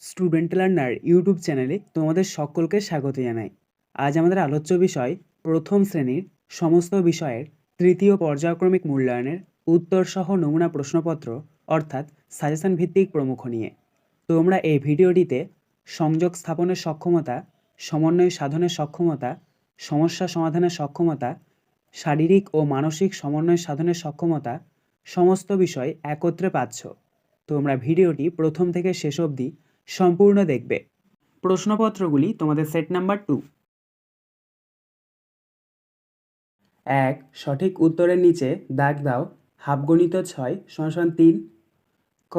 Student learner YouTube চ্যানেলে তোমাদের সকলকে স্বাগত জানাই। আজ আমাদের আলোচ্য বিষয় প্রথম শ্রেণীর সমস্ত বিষয়ের তৃতীয় পর্যায়ক্রমিক মূল্যায়নের উত্তরসহ নমুনা প্রশ্নপত্র অর্থাৎ সাজেশন ভিত্তিক প্রমুখ নিয়ে। তোমরা এই ভিডিওটিতে সংযোগ স্থাপনের সক্ষমতা, সমন্বয় সাধনের সক্ষমতা, সমস্যা সমাধানের সক্ষমতা, শারীরিক ও মানসিক সমন্বয় সাধনের সক্ষমতা সমস্ত বিষয় একত্রে পাচ্ছ। তোমরা ভিডিওটি প্রথম থেকে শেষ অবধি সম্পূর্ণ দেখবে। প্রশ্নপত্রগুলি তোমাদের সেট নাম্বার 2। 1. সঠিক উত্তরের নিচে দাগ দাও। হাফগণিত 6 =3। ক.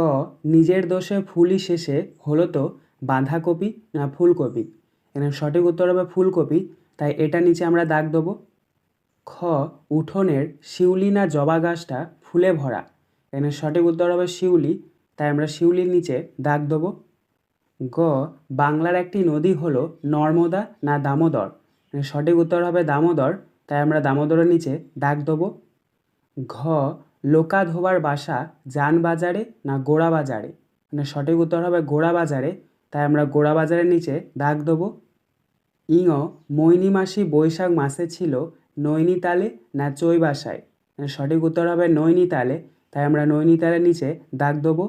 নিজের দোষে ফুলই শেষে হলো তো বাঁধাকপি না ফুলকপি? এখানে সঠিক উত্তর হবে ফুলকপি, তাই এটা নিচে আমরা দাগ দেবো। খ. উঠোনের শিউলি না জবা গাছটা ফুলে ভরা? এখানে সঠিক উত্তর হবে শিউলি, তাই আমরা শিউলির নিচে দাগ দেবো। গ. বাংলার একটি নদী হলো নর্মদা না দামোদর? সঠিক উত্তর হবে দামোদর, তাই আমরা দামোদরের নিচে দাগ দেবো। ঘ. লোকা ধোবার বাসা যান বাজারে না গোড়া বাজারে? সঠিক উত্তর হবে গোড়া বাজারে, তাই আমরা গোড়া বাজারের নিচে দাগ দেবো। ইঙ. মৈনী মাসি বৈশাখ মাসে ছিল নৈনিতালে না চৈবাসায়? সঠিক উত্তর হবে নৈনিতালে, তাই আমরা নৈনিতালের নিচে দাগ দেবো।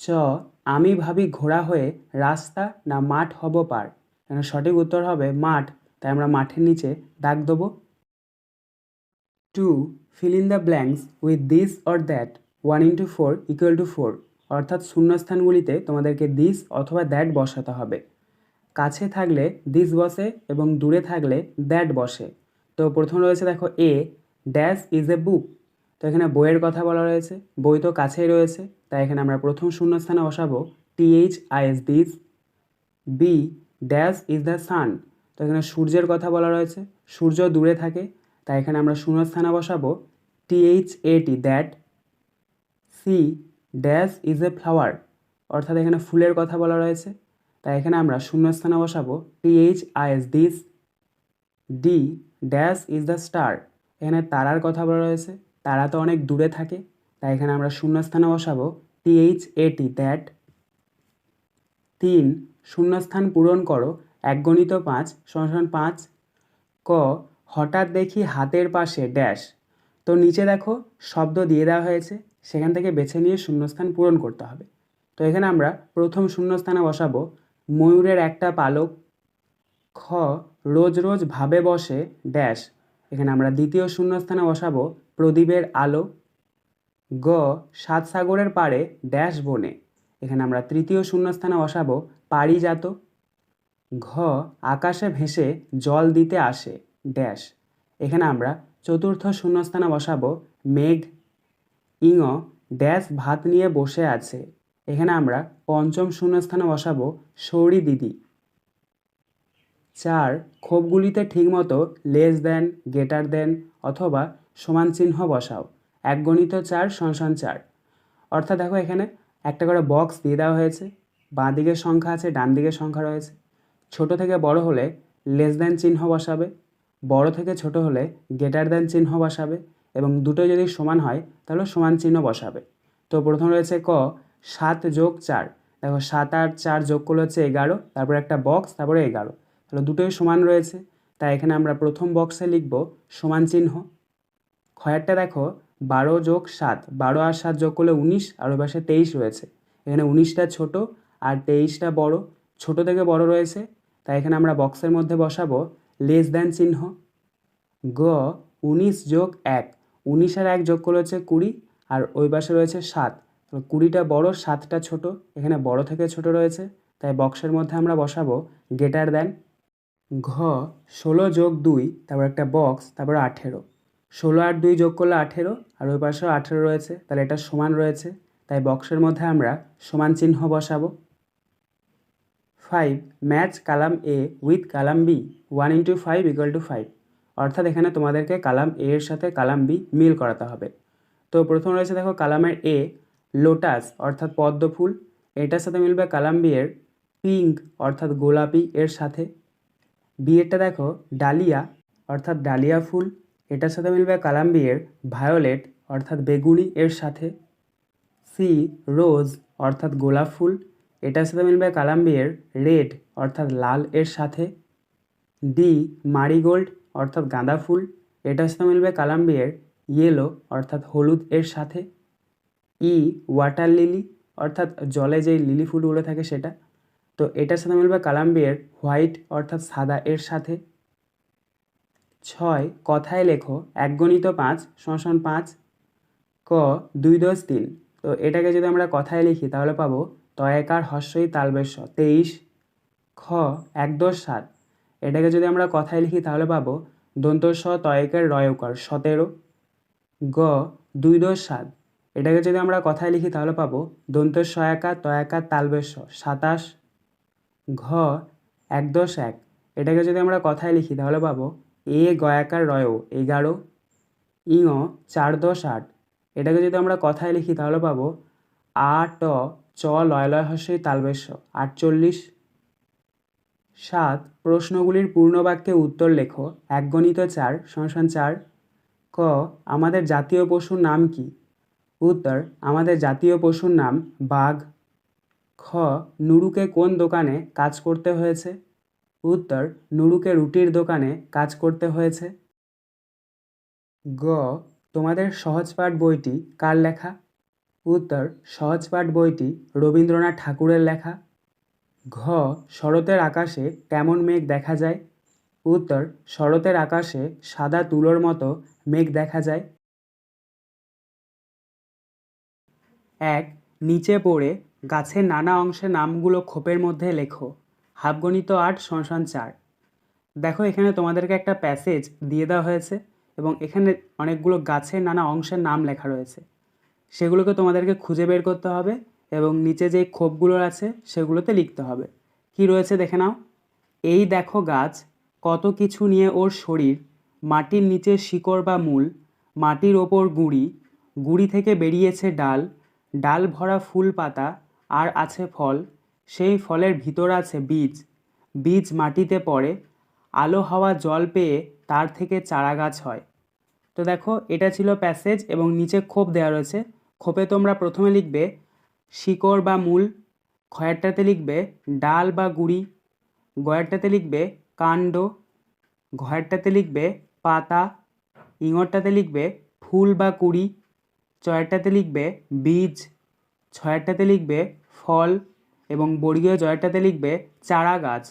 চ. আমি ভাবি ঘোড়া হয়ে রাস্তা না মাঠ হব পার? সঠিক উত্তর হবে মাঠ, তাই আমরা মাঠের নিচে দাগ দেবো। 2. fill in the blanks with this or that 1 × 4 = 4, অর্থাৎ শূন্যস্থানগুলিতে তোমাদেরকে দিস অথবা দ্যাট বসাতে হবে। কাছে থাকলে দিস বসে এবং দূরে থাকলে দ্যাট বসে। তো প্রথম রয়েছে দেখো এ ড্যাশ ইজ এ বুক। তো এখানে বইয়ের কথা বলা রয়েছে, বই তো কাছেই রয়েছে, তাই এখানে আমরা প্রথম শূন্যস্থানে বসাবো THIS this. B dash is the sun. তো এখানে সূর্যের কথা বলা রয়েছে, সূর্য দূরে থাকে, তাই এখানে আমরা শূন্যস্থানে বসাবো THAT that. C dash is a flower, অর্থাৎ এখানে ফুলের কথা বলা রয়েছে, তাই এখানে আমরা শূন্যস্থানে বসাবো THIS this. D dash is the star. এখানে তারার কথা বলা রয়েছে, তারা তো অনেক দূরে থাকে, তাই এখানে আমরা শূন্যস্থানে বসাবো THAT দ্যাট। 3. শূন্যস্থান পূরণ করো 1 × 5 = 5। ক. হঠাৎ দেখি হাতের পাশে ড্যাশ। তো নিচে দেখো শব্দ দিয়ে দেওয়া হয়েছে, সেখান থেকে বেছে নিয়ে শূন্যস্থান পূরণ করতে হবে। তো এখানে আমরা প্রথম শূন্যস্থানে বসাবো ময়ূরের একটা পালক। খ. রোজ রোজ ভাবে বসে ড্যাশ। এখানে আমরা দ্বিতীয় শূন্যস্থানে বসাবো প্রদীপের আলো। গ. সাত সাগরের পাড়ে ড্যাশ বনে। এখানে আমরা তৃতীয় শূন্যস্থানে বসাবো পারিজাত। ঘ. আকাশে ভেসে জল দিতে আসে ড্যাশ। এখানে আমরা চতুর্থ শূন্যস্থানে বসাবো মেঘ। ইঙ. ড্যাশ ভাত নিয়ে বসে আছে। এখানে আমরা পঞ্চম শূন্যস্থানে বসাবো সৌরি দিদি। 4. ক্ষোভগুলিতে ঠিকমতো লেস দেন, গ্রেটার দেন অথবা সমান চিহ্ন বসাও। 1 × 4 = 4। অর্থাৎ দেখো এখানে একটা করে বক্স দিয়ে দেওয়া হয়েছে, বাঁ দিকের সংখ্যা আছে, ডান দিকের সংখ্যা রয়েছে। ছোট থেকে বড় হলে লেস দেন চিহ্ন বসাবে, বড় থেকে ছোট হলে গ্রেটার দেন চিহ্ন বসাবে, এবং দুটো যদি সমান হয় তাহলে সমান চিহ্ন বসাবে। তো প্রথম রয়েছে ক 7 + 4। দেখো 7 আর 4 যোগ করলে হচ্ছে 11, তারপরে একটা বক্স, তারপরে 11, তাহলে দুটোই সমান রয়েছে, তাই এখানে আমরা প্রথম বক্সে লিখব সমান চিহ্ন। ক্ষয়েরটা দেখো 12 + 7, 12 আর 7 যোগ করলে 19, আর ওই পাশে 23 রয়েছে। এখানে 19টা ছোট আর 23টা বড়, ছোট থেকে বড় রয়েছে, তাই এখানে আমরা বক্সের মধ্যে বসাবো লেস দ্যান চিহ্ন। গ 19 + 1, 19 আর 1 যোগ করলে হচ্ছে 20, আর ওই পাশে রয়েছে 7, তো 20টা বড়, 7টা ছোট, এখানে বড় থেকে ছোট রয়েছে, তাই বক্সের মধ্যে আমরা বসাবো গ্রেটার দ্যান। ঘ 16 + 2, তারপর একটা বক্স, তারপর 18, 16 আর 2 যোগ করলে 18, আর ওই পাশেও 18 রয়েছে, তাহলে এটা সমান রয়েছে, তাই বক্সের মধ্যে আমরা সমান চিহ্ন বসাবো। 5. Match column A with column B 1 × 5 = 5, অর্থাৎ এখানে তোমাদেরকে কালাম এ এর সাথে কালাম বি মিল করাতে হবে। তো প্রথম রয়েছে দেখো কালামের এ লোটাস অর্থাৎ পদ্ম ফুল, এটার সাথে মিলবে কালাম বি এর পিঙ্ক অর্থাৎ গোলাপি এর সাথে। বি এরটা দেখো ডালিয়া অর্থাৎ ডালিয়া ফুল, এটার সাথে মিলবে কালাম বি এর ভায়োলেট অর্থাৎ বেগুনি এর সাথে। সি রোজ অর্থাৎ গোলাপ ফুল, এটার সাথে মিলবে কলাম বি এর রেড অর্থাৎ লাল এর সাথে। ডি মারিগোল্ড অর্থাৎ গাঁদা ফুল, এটার সাথে মিলবে কলাম বি এর ইয়েলো অর্থাৎ হলুদ এর সাথে। ই ওয়াটার লিলি অর্থাৎ জলে যেই লিলি ফুলগুলো থাকে সেটা, তো এটার সাথে মিলবে কলাম বি এর হোয়াইট অর্থাৎ সাদা এর সাথে। 6 কথায় লেখো 1 × 5 = 5। ক 2 × 10 = 3, তো এটাকে যদি আমরা কথায় লিখি তাহলে পাবো তয়াকার হস্যই তালবেশ 23। খ 1 × 10 = 7, এটাকে যদি আমরা কথায় লিখি তাহলে পাবো দন্ত স তয়কের রয়কার 17। গ 2 × 10 = 7, এটাকে যদি আমরা কথায় লিখি তাহলে পাবো দন্ত সয়াকা তয়াকার তালবেশ 27। ঘ 1 × 10 = 1, এটাকে যদি আমরা কথায় লিখি তাহলে পাবো এ গয়াকার রয় 11। ইঙ 4 × 10 = 8, এটাকে যদি আমরা কথায় লিখি তাহলে পাবো আ ট চ লয় লয় হস্যই তালবেশ 48। 7 প্রশ্নগুলির পূর্ণ বাক্যে উত্তর লেখো 1 × 4 = 4। ক আমাদের জাতীয় পশুর নাম কি? উত্তর আমাদের জাতীয় পশুর নাম বাঘ। খ নুরুকে কোন দোকানে কাজ করতে হয়েছে? উত্তর নুরুকে রুটির দোকানে কাজ করতে হয়েছে। গ তোমাদের সহজপাঠ বইটি কার লেখা? উত্তর সহজপাঠ বইটি রবীন্দ্রনাথ ঠাকুরের লেখা। ঘ শরতের আকাশে কেমন মেঘ দেখা যায়? উত্তর শরতের আকাশে সাদা তুলোর মতো মেঘ দেখা যায়। 1 নিচে পড়ে গাছের নানা অংশের নামগুলো খোপের মধ্যে লেখো। হাফগণিত 8 = 4। দেখো এখানে তোমাদেরকে একটা প্যাসেজ দিয়ে দেওয়া হয়েছে এবং এখানে অনেকগুলো গাছের নানা অংশের নাম লেখা রয়েছে, সেগুলোকে তোমাদেরকে খুঁজে বের করতে হবে এবং নিচে যেই খোপগুলো আছে সেগুলোতে লিখতে হবে। কি রয়েছে দেখে নাও। এই দেখো গাছ, কত কিছু নিয়ে ওর শরীর, মাটির নিচে শিকড় বা মূল, মাটির ওপর গুঁড়ি, গুঁড়ি থেকে বেরিয়েছে ডাল, ডাল ভরা ফুল পাতা, আর আছে ফল, সেই ফলের ভিতর আছে বীজ, বীজ মাটিতে পড়ে, আলো হাওয়া জল পেয়ে তার থেকে চারা গাছ হয়। তো দেখো এটা ছিল প্যাসেজ এবং নিচে খোপ দেওয়া রয়েছে। খোপে তোমরা প্রথমে লিখবে শিকড় বা মূল, খয়েরটাতে লিখবে ডাল বা গুঁড়ি, গয়েরটাতে লিখবে কাণ্ড, ঘয়েরটাতে লিখবে পাতা, ইঙরটাতে লিখবে ফুল বা কুঁড়ি, চয়েরটাতে লিখবে বীজ, ছয়েরটাতে লিখবে ফল এবং বর্গীয় জয়েরটাতে লিখবে চারা গাছ।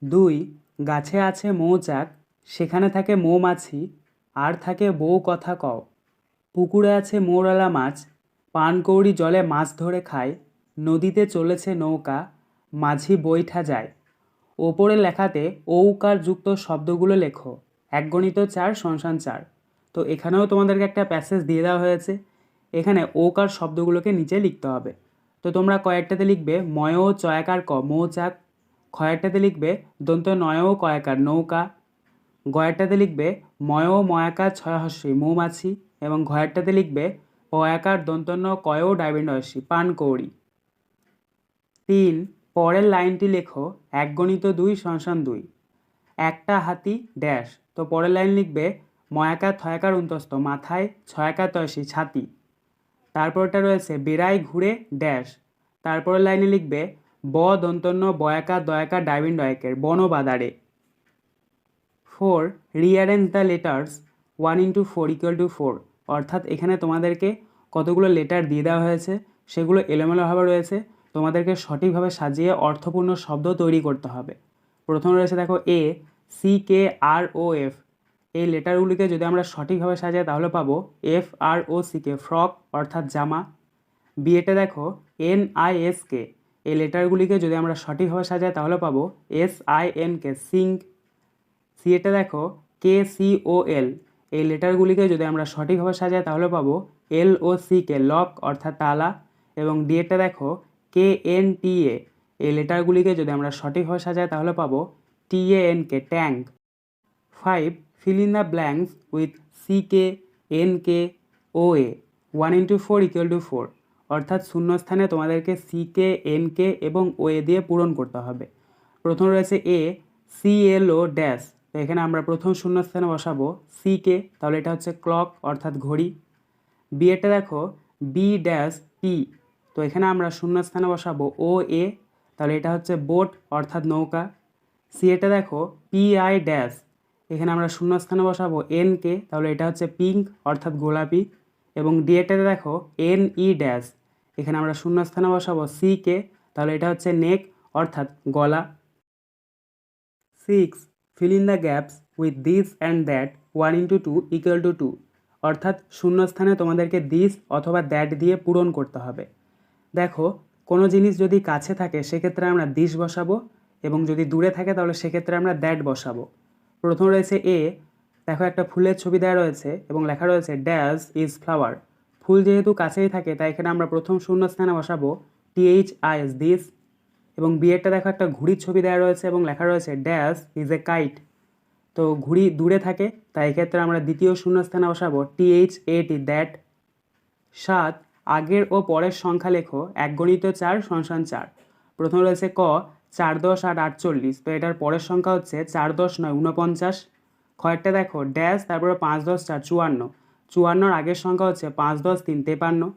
2 গাছে আছে মৌচাক, সেখানে থাকে মৌমাছি, আর থাকে বউ কথা কও। পুকুরে আছে মৌরলা মাছ, পানকৌড়ি জলে মাছ ধরে খায়, নদীতে চলেছে নৌকা, মাঝি বৈঠা যায়। ওপরের লেখাতে ঔকার যুক্ত শব্দগুলো লেখো। 1 × 4 = 4। তো এখানেও তোমাদেরকে একটা প্যাসেজ দিয়ে দেওয়া হয়েছে, এখানে ওকার শব্দগুলোকে নিচে লিখতে হবে। তো তোমরা কয়েকটাতে লিখবে ময় চয়াকার ক মৌচাক, ক্ষয়েরটাতে লিখবে দন্ত নয় কয়াকার নৌকা, গয়েরটাতে লিখবে ময় ময়াকার ছয় হস্যি মৌমাছি এবং ঘয়েরটাতে লিখবে পয়াকার দন্তন্য কয় ডাইবেন্ডয়সী পানকৌড়ি। 3 পরের লাইনটি লেখো 1 × 2 = 2। একটা হাতি ড্যাশ, তো পরের লাইন লিখবে ময়াকার থয়াকার উন্তস্ত মাথায়, ছয়াকার তয়সী ছাতি। তারপরটা রয়েছে বেড়াই ঘুরে ড্যাশ, তারপরের লাইনে লিখবে ব দন্তন্য বয়াকার দয়াকার ডাইবিন ডয়কের বনবাদারে। 4 রিঅ্যারেঞ্জ দ্য লেটার্স 1 × 4 = 4, অর্থাৎ এখানে তোমাদেরকে কতগুলো লেটার দিয়ে দেওয়া হয়েছে, সেগুলো এলোমেলোভাবে রয়েছে, তোমাদেরকে সঠিকভাবে সাজিয়ে অর্থপূর্ণ শব্দ তৈরি করতে হবে। প্রথমে রয়েছে দেখো A C K R O F, এই লেটারগুলিকে যদি আমরা সঠিকভাবে সাজাই তাহলে পাবো এফ আর ও সি কে ফ্রক অর্থাৎ জামা। বি এতে দেখো এন আই এস কে, এই লেটারগুলিকে যদি আমরা সঠিকভাবে সাজাই তাহলে পাবো S I N K sink. C এতে দেখো কে সি ও এল, এই লেটারগুলিকে যদি আমরা সঠিকভাবে সাজাই তাহলে পাবো এল ও সি কে লক অর্থাৎ তালা। এবং ডি এতে দেখো কে এন টি এ, এই লেটারগুলিকে যদি আমরা সঠিকভাবে সাজাই তাহলে পাবো T A N K tank. 5 fill in the blanks with CK, NK, OA 1 × 4 = 4, অর্থাৎ শূন্যস্থানে তোমাদেরকে CK, NK এবং OA দিয়ে পূরণ করতে হবে। প্রথম রয়েছে এ CLO ড্যাশ, তো এখানে আমরা প্রথম শূন্যস্থানে বসাবো CK, তাহলে এটা হচ্ছে ক্লক অর্থাৎ ঘড়ি। বি এটা দেখো বি ড্যাশ টি, তো তো এখানে আমরা শূন্যস্থানে বসাবো ও এ, তাহলে এটা হচ্ছে বোট অর্থাৎ নৌকা। সি এটা দেখো পি আই ড্যাশ, এখানে আমরা শূন্যস্থানে বসাবো এন কে, তাহলে এটা হচ্ছে পিঙ্ক অর্থাৎ গোলাপি। এবং ডি এটাতে দেখো এন ই ড্যাশ, এখানে আমরা শূন্যস্থানে বসাবো সি কে, তাহলে এটা হচ্ছে নেক অর্থাৎ গলা। 6. Fill in the gaps with this and that 1 into 2 equal to 2, অর্থাৎ শূন্যস্থানে তোমাদেরকে দিস অথবা দ্যাট দিয়ে পূরণ করতে হবে। দেখো কোনো জিনিস যদি কাছে থাকে সেক্ষেত্রে আমরা দিস বসাবো, এবং যদি দূরে থাকে তাহলে সেক্ষেত্রে আমরা দ্যাট বসাবো। প্রথম রয়েছে এ, দেখো একটা ফুলের ছবি দেওয়া রয়েছে এবং লেখা রয়েছে ড্যাশ ইজ ফ্লাওয়ার। ফুল যেহেতু কাছেই থাকে তাই এখানে আমরা প্রথম শূন্যস্থানে বসাবো THIS দিস। এবং বিয়েরটা দেখো একটা ঘুড়ির ছবি দেওয়া রয়েছে এবং লেখা রয়েছে ড্যাশ ইজ এ কাইট। তো ঘুড়ি দূরে থাকে তাই এক্ষেত্রে আমরা দ্বিতীয় শূন্যস্থানে বসাবো THAT দ্যাট। 7. আগের ও পরের সংখ্যা লেখো 1 × 4 = 4। প্রথম রয়েছে ক 4 10 8 48, তো এটার পরের সংখ্যা হচ্ছে 4 10 9 49। খয়েরটা দেখো ড্যাশ তারপরে 5 10 4 54, 54 আগের সংখ্যা হচ্ছে 5 10 3 53।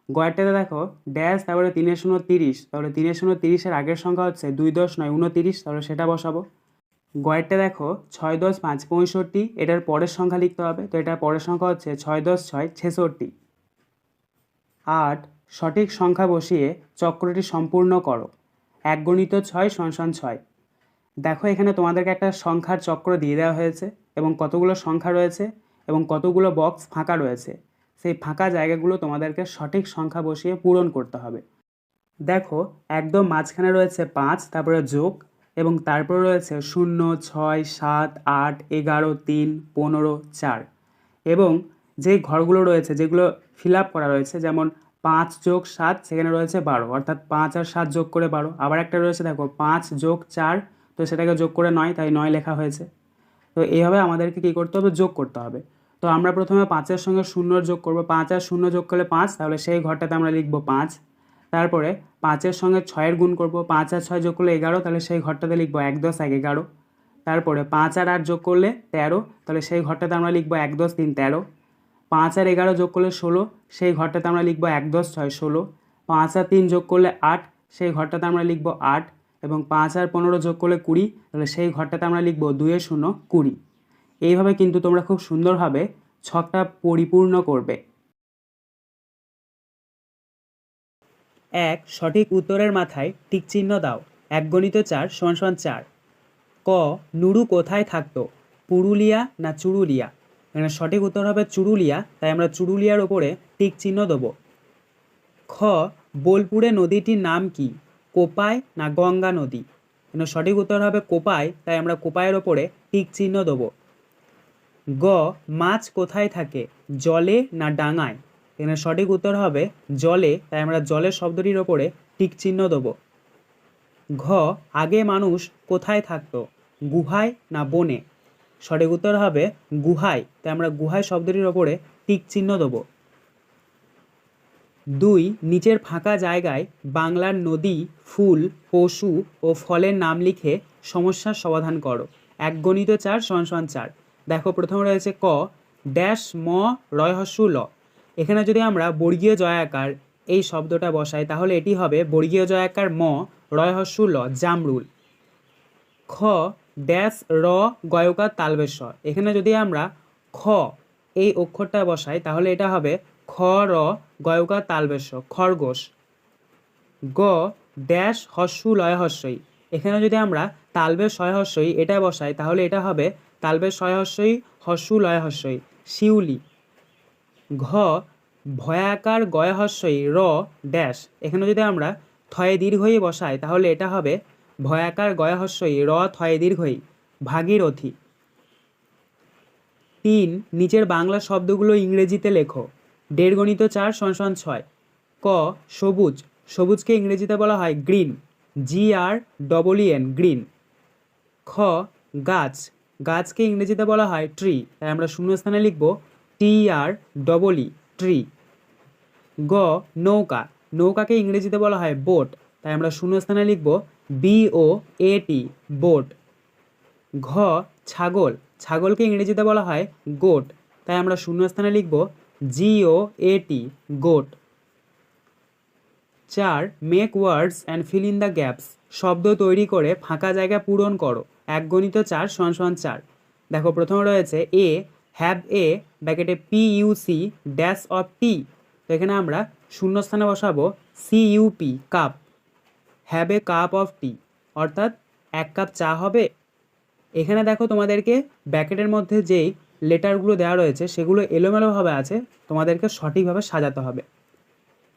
গয়েরটাতে দেখো ড্যাশ তারপরে 3 0 30, তাহলে 3 0 30 আগের সংখ্যা হচ্ছে 2 10 9 29, তাহলে সেটা বসাবো। গয়েরটা দেখো 6 10 5 65, এটার পরের সংখ্যা লিখতে হবে, তো এটার পরের সংখ্যা হচ্ছে 6 10 6 66। 8. সঠিক সংখ্যা বসিয়ে চক্রটি সম্পূর্ণ করো। 1 × 6 = 6। দেখো এখানে তোমাদেরকে একটা সংখ্যার চক্র দিয়ে দেওয়া হয়েছে এবং কতগুলো সংখ্যা রয়েছে এবং কতগুলো বক্স ফাঁকা রয়েছে, সেই ফাঁকা জায়গাগুলো তোমাদেরকে সঠিক সংখ্যা বসিয়ে পূরণ করতে হবে। দেখো একদম মাঝখানে রয়েছে 5, তারপরে যোগ, এবং তারপরে রয়েছে 0 6 7 8 11 3 15 4, এবং যে ঘরগুলো রয়েছে যেগুলো ফিল আপ করা রয়েছে, যেমন 5 + 7 সেখানে রয়েছে 12, অর্থাৎ 5 আর 7 যোগ করে 12। আবার একটা রয়েছে দেখো 5 + 4, তো সেটাকে যোগ করে 9, তাই 9 লেখা হয়েছে। তো এইভাবে আমাদেরকে কী করতে হবে, যোগ করতে হবে। তো আমরা প্রথমে 5-এর সঙ্গে 0 যোগ করব, 5 আর 0 যোগ করলে 5, তাহলে সেই ঘরটাতে আমরা লিখব 5। তারপরে 5-এর সঙ্গে 6-এর গুণ করব, 5 আর 6 যোগ করলে 11, তাহলে সেই ঘরটাতে লিখব 1 10 1 11। তারপরে 5 আর 8 যোগ করলে 13, তাহলে সেই ঘরটাতে আমরা লিখব 1 10 3 13। 5 আর 11 যোগ করলে 16, সেই ঘরটাতে আমরা লিখব 1 10 6 16। 5 আর 3 যোগ করলে 8, সেই ঘরটাতে আমরা লিখব 8। এবং 5 আর 15 যোগ করলে 20, তাহলে সেই ঘরটাতে আমরা লিখব 2 0 20। এইভাবে কিন্তু তোমরা খুব সুন্দরভাবে ছকটা পরিপূর্ণ করবে। 1. সঠিক উত্তরের মাথায় টিক চিহ্ন দাও। 1 × 4 = 4। ক নুরু কোথায় থাকতো, পুরুলিয়া না চুরুলিয়া? এখানে সঠিক উত্তর হবে চুরুলিয়া, তাই আমরা চুরুলিয়ার ওপরে টিক চিহ্ন দেবো। খ বোলপুরে নদীটির নাম কি, কোপাই না গঙ্গা নদী? এখানে সঠিক উত্তর হবে কোপাই, তাই আমরা কোপাইয়ের ওপরে টিক চিহ্ন দেবো। গ মাছ কোথায় থাকে, জলে না ডাঙায়? এখানে সঠিক উত্তর হবে জলে, তাই আমরা জলের শব্দটির ওপরে টিক চিহ্ন দেবো। ঘ আগে মানুষ কোথায় থাকতো, গুহায় না বনে? সঠিক উত্তর হবে গুহায়, তাই আমরা গুহায় শব্দটির ওপরে টিক চিহ্ন দেবো। 2. নিচের ফাঁকা জায়গায় বাংলার নদী, ফুল, পশু ও ফলের নাম লিখে সমস্যার সমাধান করো। 1 × 4 = 4। দেখো প্রথমে রয়েছে ক ড্যাশ ম ল। এখানে যদি আমরা বর্গীয় জয়াকার এই শব্দটা বসাই তাহলে এটি হবে বর্গীয় জয়াকার ম ল জামরুল। খ ড্যাশ র গয়কার তালবেশ। এখানে যদি আমরা খ এই অক্ষরটা বসাই তাহলে এটা হবে খ র গয়কার তালবেশ খরগোশ। গ ড্যাশ লয় হস্যই। এখানে যদি আমরা তালবেশ হয় হস্যই এটা বসাই তাহলে এটা হবে তালবেশ হয় হস্যই লয় হস্যই শিউলি। ঘ ভয়াকার গয় হস্যই র ড্যাশ। এখানে যদি আমরা থয়ে দীর্ঘই বসাই তাহলে এটা হবে ভয়াকার গয় হস্যই র থয়ে দীর্ঘই ভাগীরথী। 3. নিচের বাংলা শব্দগুলো ইংরেজিতে লেখো। 1.5 × 4 = 6। ক সবুজ, সবুজকে ইংরেজিতে বলা হয় গ্রিন, GREEN গ্রিন। খ গাছ, গাছকে ইংরেজিতে বলা হয় ট্রি, তাই আমরা শূন্যস্থানে লিখব TREE ট্রি। গ নৌকা, নৌকাকে ইংরেজিতে বলা হয় বোট, তাই আমরা শূন্যস্থানে লিখব BOAT বোট। ঘ ছাগল, ছাগলকে ইংরেজিতে বলা হয় গোট, তাই আমরা শূন্যস্থানে লিখব GOAT goat. 4. Make words and fill in the gaps, শব্দ তৈরি করে ফাঁকা জায়গা পূরণ করো। 1 × 4 = 4। দেখো প্রথমে রয়েছে এ হ্যাভ এ ব্র্যাকেটে PUC ড্যাশ অফ টি, তো এখানে আমরা শূন্যস্থানে বসাবো CUP cup, have a cup of tea অর্থাৎ 1 কাপ চা হবে। এখানে দেখো তোমাদেরকে ব্র্যাকেটের মধ্যে যেই লেটারগুলো দেওয়া রয়েছে সেগুলো এলোমেলোভাবে আছে, তোমাদেরকে সঠিকভাবে সাজাতে হবে।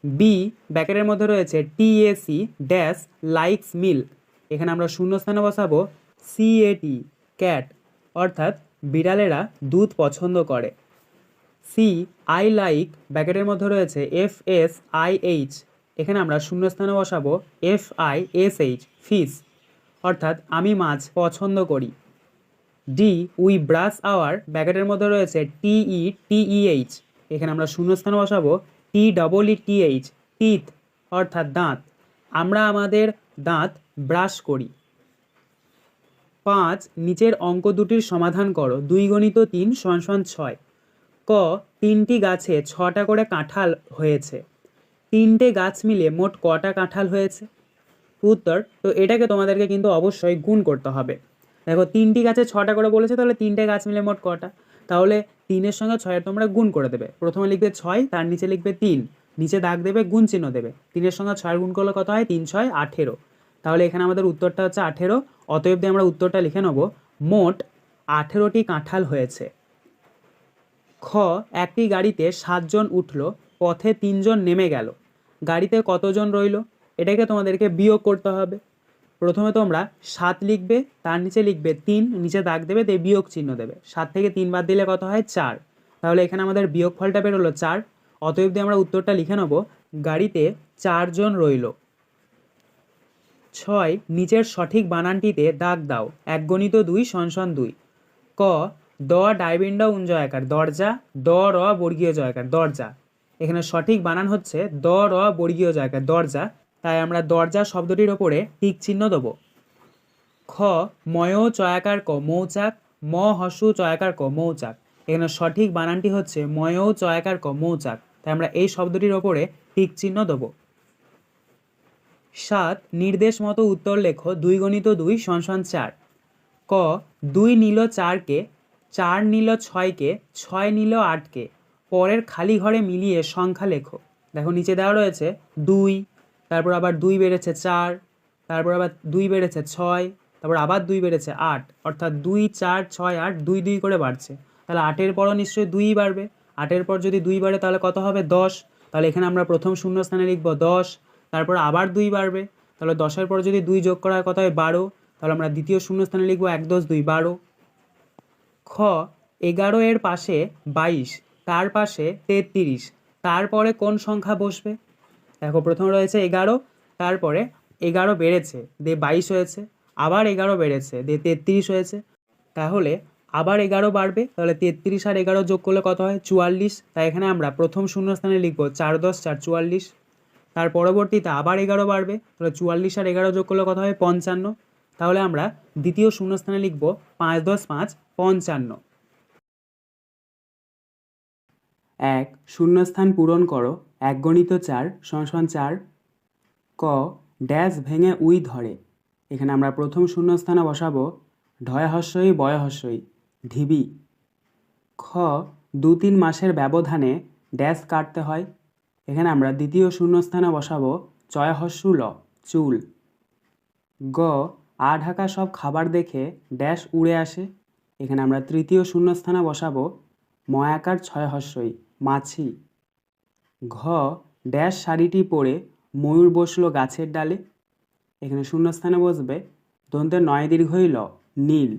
বি ব্র্যাকেটের মধ্যে রয়েছে TAC ড্যাশ লাইকস মিল্ক, এখানে আমরা শূন্যস্থানে বসাবো CAT ক্যাট অর্থাৎ বিড়ালেরা দুধ পছন্দ করে। সি আই লাইক ব্র্যাকেটের মধ্যে রয়েছে FSIH, এখানে আমরা শূন্যস্থানে বসাবো FISH ফিশ অর্থাৎ আমি মাছ পছন্দ করি। ডি উই ব্রাশ আওয়ার ব্র্যাকেটের মধ্যে রয়েছে TETEH, এখানে আমরা শূন্যস্থানে বসাবো TEETH টিথ অর্থাৎ দাঁত, আমরা আমাদের দাঁত ব্রাশ করি। 5 নিচের অঙ্ক দুটির সমাধান করো। 2 × 3 = 6। ক 3টি গাছে 6টা করে কাঁঠাল হয়েছে, 3টে গাছ মিলে মোট কটা কাঁঠাল হয়েছে? উত্তর, তো এটাকে তোমাদেরকে কিন্তু অবশ্যই গুণ করতে হবে। দেখো 3টি গাছে 6টা করে বলেছে, তাহলে 3টে গাছ মিলে মোট কটা, তাহলে 3-এর সঙ্গে 6-এর তোমরা গুণ করে দেবে। প্রথমে লিখবে 6, তার নিচে লিখবে 3, নিচে দাগ দেবে, গুণ চিহ্ন দেবে। 3-এর সঙ্গে 6 গুণ করলে কত হয়? 3 × 6 = 18। তাহলে এখানে আমাদের উত্তরটা হচ্ছে 18। অতএব দিয়ে আমরা উত্তরটা লিখে নেব মোট 18টি কাঁঠাল হয়েছে। খ একটি গাড়িতে 7 জন উঠল, পথে 3 জন নেমে গেল, গাড়িতে কতজন রইল? এটাকে তোমাদেরকে বিয়োগ করতে হবে। প্রথমে তোমরা 7 লিখবে, তার নিচে লিখবে 3, নিচে দাগ দেবে, দিয়ে বিয়োগ চিহ্ন দেবে। 7 থেকে 3 বাদ দিলে কত হয়? 4। তাহলে এখানে আমাদের বিয়োগ ফলটা বেরোলো 4। অতএব দিয়ে আমরা উত্তরটা লিখে নেব গাড়িতে 4 জন রইল। 6 নিচের সঠিক বানানটিতে দাগ দাও। 1 × 2 = 2। ক দ ডাইবিন্ড উঞ্জয়কার দরজা, দ র বর্গীয় জয়কার দরজা, এখানে সঠিক বানান হচ্ছে দ র বর্গীয় জয়কার দরজা, তাই আমরা দরজা শব্দটির ওপরে টিক চিহ্ন দেব। খ ময় চয়াকার ক মৌচাক, ম হসু চয়াকার ক মৌচাক, এখানে সঠিক বানানটি হচ্ছে ময় চয়াকার ক মৌচাক, তাই আমরা এই শব্দটির ওপরে টিক চিহ্ন দেব। 7 নির্দেশ মতো উত্তর লেখো। 2 × 2 = 4। ক 2 নিল 4কে, 4 নিল 6কে, 6 নিল 8কে, পরের খালি ঘরে মিলিয়ে সংখ্যা লেখো। দেখো নিচে দেওয়া রয়েছে 2, তারপর আবার 2 বেড়েছে 4, তারপর আবার 2 বেড়েছে 6, তারপর আবার 2 বেড়েছে 8, অর্থাৎ 2 4 6 8 2 2 করে বাড়ছে। তাহলে 8-এর পরও নিশ্চয়ই 2ই বাড়বে। 8-এর পর যদি 2 বাড়ে তাহলে কত হবে? 10। তাহলে এখানে আমরা প্রথম শূন্যস্থানে লিখব 10, তারপর আবার 2 বাড়বে, তাহলে 10-এর পর যদি 2 যোগ করা হয় কত হয়? 12। তাহলে আমরা দ্বিতীয় শূন্যস্থানে লিখব 1 10 2 12। খ 11 এর পাশে 22, তার পাশে 33, তারপরে কোন সংখ্যা বসবে? দেখো প্রথমে রয়েছে 11, তারপরে 11 বেড়েছে দিয়ে 22 হয়েছে, আবার 11 বেড়েছে দিয়ে 33 হয়েছে, তাহলে আবার 11 বাড়বে, তাহলে 33 আর 11 যোগ করলে কত হয়? 44। তাই এখানে আমরা প্রথম শূন্যস্থানে লিখব 4 10 4 44। তার পরবর্তীতে আবার 11 বাড়বে, তাহলে 44 আর 11 যোগ করলে কত হয়? 55। তাহলে আমরা দ্বিতীয় শূন্যস্থানে লিখব 5 10 5 55। 1 শূন্যস্থান পূরণ করো। 1 × 4 = 4। ক ড্যাশ ভেঙে উই ধরে, এখানে আমরা প্রথম শূন্যস্থানে বসাবো ঢয় হস্যই বয় হস্যই ঢিবি। খ 2-3 মাসের ব্যবধানে ড্যাশ কাটতে হয়, এখানে আমরা দ্বিতীয় শূন্যস্থানে বসাবো চয় হস্যু ল চুল। গ আ ঢাকা সব খাবার দেখে ড্যাশ উড়ে আসে, এখানে আমরা তৃতীয় শূন্যস্থানে বসাবো ময়াকার 6 হস্যই মাছি। ঘ ড্যাশ শাড়িটি পরে ময়ূর বসলো গাছের ডালে, এখানে শূন্যস্থানে বসবে দন্তের 9 দীর্ঘই ল নীল।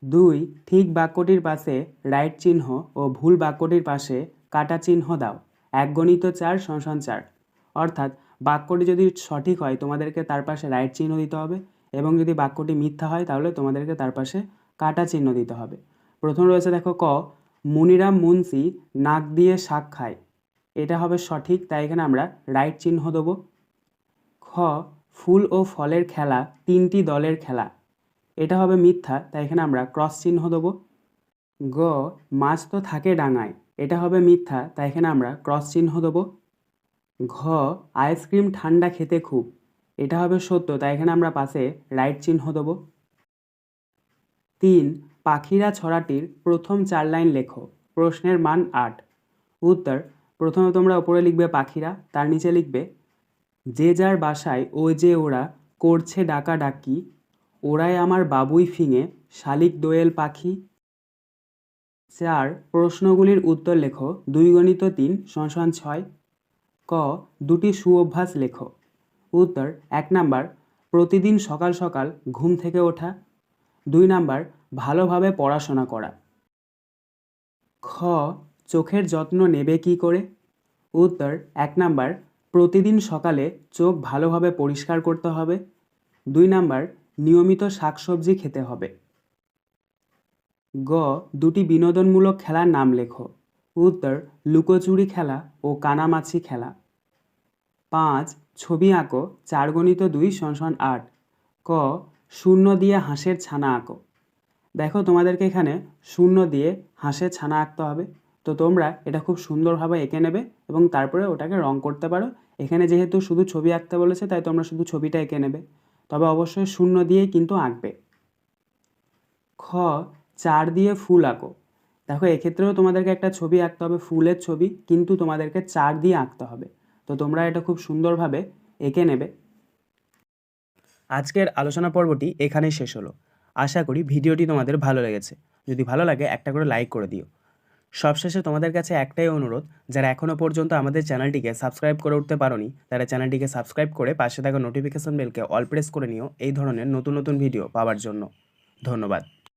2 ঠিক বাক্যটির পাশে রাইট চিহ্ন ও ভুল বাক্যটির পাশে কাটা চিহ্ন দাও। 1 × 4 = 4, অর্থাৎ বাক্যটি যদি সঠিক হয় তোমাদেরকে তার পাশে রাইট চিহ্ন দিতে হবে, এবং যদি বাক্যটি মিথ্যা হয় তাহলে তোমাদেরকে তার পাশে কাটা চিহ্ন দিতে হবে। প্রথম রয়েছে দেখো ক মুনিরাম মুন্সি নাক দিয়ে শাক খায়, এটা হবে সঠিক, তাই এখানে আমরা রাইট চিহ্ন দেবো। খ ফুল ও ফলের খেলা 3টি দলের খেলা, এটা হবে মিথ্যা, তাই এখানে আমরা ক্রস চিহ্ন দেবো। গ মাছ তো থাকে ডাঙায়, এটা হবে মিথ্যা, তাই এখানে আমরা ক্রস চিহ্ন দেবো। ঘ আইসক্রিম ঠান্ডা খেতে খুব, এটা হবে সত্য, তাই এখানে আমরা পাশে রাইট চিহ্ন দেবো। 3 পাখিরা ছড়াটির প্রথম 4 লাইন লেখো, প্রশ্নের মান 8। উত্তর, প্রথমে তোমরা ওপরে লিখবে পাখিরা, তার নিচে লিখবে যে যার বাসায় ওই যে ওরা করছে ডাকাডাকি, ওরাই আমার বাবুই ফিঙে শালিক দোয়েল পাখি। 4 প্রশ্নগুলির উত্তর লেখো, 2 × 3 = 6। ক দুটি সুঅভ্যাস লেখো। উত্তর, 1 নাম্বার প্রতিদিন সকাল সকাল ঘুম থেকে ওঠা, 2 নাম্বার ভালোভাবে পড়াশোনা করা। খ চোখের যত্ন নেবে কী করে। উত্তর, 1 নাম্বার প্রতিদিন সকালে চোখ ভালোভাবে পরিষ্কার করতে হবে, 2 নাম্বার নিয়মিত শাকসবজি খেতে হবে। গ দুটি বিনোদনমূলক খেলার নাম লেখো। উত্তর, লুকোচুরি খেলা ও কানামাছি খেলা। 5 ছবি আঁকো, 4 × 2 = 8। ক শূন্য দিয়ে হাঁসের ছানা আঁকো। দেখো তোমাদেরকে এখানে শূন্য দিয়ে হাঁসের ছানা আঁকতে হবে, তো তোমরা এটা খুব সুন্দরভাবে এঁকে নেবে এবং তারপরে ওটাকে রং করতে পারো। এখানে যেহেতু শুধু ছবি আঁকতে বলেছে তাই তোমরা শুধু ছবিটা এঁকে নেবে, তবে অবশ্যই শূন্য দিয়েই কিন্তু আঁকবে। খ 4 দিয়ে ফুল আঁকো। দেখো এক্ষেত্রেও তোমাদেরকে একটা ছবি আঁকতে হবে, ফুলের ছবি, কিন্তু তোমাদেরকে 4 দিয়ে আঁকতে হবে, তো তোমরা এটা খুব সুন্দরভাবে এঁকে নেবে। আজকের আলোচনা পর্বটি এখানেই শেষ হলো। আশা করি ভিডিওটি তোমাদের ভালো লেগেছে। যদি ভালো লাগে একটা করে লাইক করে দিও। সবশেষে তোমাদের কাছে একটাই অনুরোধ, যারা এখনও পর্যন্ত আমাদের চ্যানেলটিকে সাবস্ক্রাইব করে উঠতে পারোনি তারা চ্যানেলটিকে সাবস্ক্রাইব করে পাশে থাকা নোটিফিকেশন বেলকে অল প্রেস করে নিও এই ধরনের নতুন নতুন ভিডিও পাওয়ার জন্য। ধন্যবাদ।